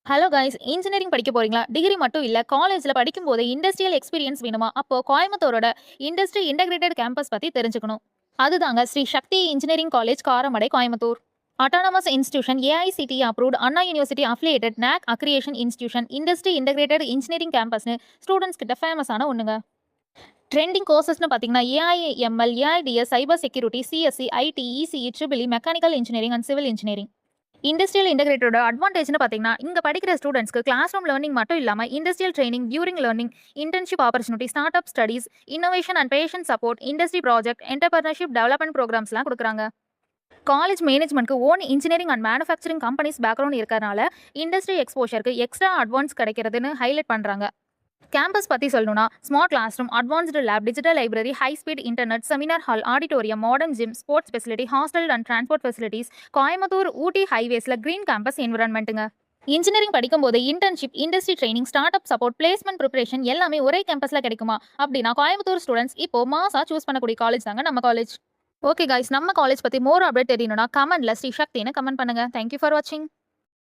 Hello guys, engineering படிக்க போறீங்களா? Degree மட்டும் இல்ல, காலேஜ்ல படிக்கும்போதே இண்டஸ்ட்ரியல் எக்ஸ்பீரியன்ஸ் வேணுமா? அப்போ கோயம்புத்தூரோட இண்டஸ்ட்ரி இன்டகிரேட்டட் கேம்பஸ் பத்தி தெரிஞ்சுக்கணும். அதுதாங்க Shri Shakti engineering college, Karamadai, Coimbatore. Autonomous institution, AICTE approved, Anna university affiliated, NAAC accreditation institution, industry integrated engineering கேம்பஸ்னு ஸ்டூடெண்ட்ஸ் கிட்ட ஃபேமஸான ஒண்ணுங்க. ட்ரெண்டிங் கோர்சஸ்னு பார்த்தீங்கன்னா AIML, AIDS, cyber security, CSE, IT, ECE, triple mechanical engineering and civil engineering. Industrial இன்டகிரேட்டரோட அட்வான்டேஜ்னு பார்த்தீங்கன்னா, இங்கே படிக்கிற ஸ்டூடெண்ட்ஸ்க்கு கிளாஸ் ரூம் லேர்னிங் மட்டும் இல்லாமல் industrial training, during learning, internship opportunity, start up studies, innovation and passion support, industry project, entrepreneurship development ப்ரோக்ராம்ஸ்லாம் கொடுக்குறாங்க. காலேஜ் மேனேஜ்மெண்ட்க்கு own engineering and manufacturing companies background இருக்கிறனால இண்டஸ்ட்ரி எக்ஸ்போஷருக்கு எக்ஸ்ட்ரா அட்வான்ஸ் கிடைக்கிறதுன்னு ஹைலைட் பண்ணுறாங்க. Campus பற்றி சொல்லணும்னா, smart class room, advanced lab, digital library, high speed internet, seminar hall, auditorium, modern gym, sports facility, hostel and transport facilities, Coimbatore Ooty ஹைவேஸில் green campus என்விரான்மெண்ட்டுங்க. Engineering படிக்கும்போது internship, industry training, start up support, placement preparation எல்லாமே ஒரே கேம்பஸில் கிடைக்குமா? அப்படின்னா Coimbatore students இப்போ மாசா choose பண்ணக்கூடிய காலேஜ் தாங்க நம்ம காலேஜ். ஓகே கைஸ், நம்ம காலேஜ் பற்றி மோர் அப்டேட் தெரியணும்னா கமெண்ட்ல ஸ்ரீ சக்தின்னு கமெண்ட் பண்ணுங்க. தேங்க்யூ ஃபார் வாட்சிங்.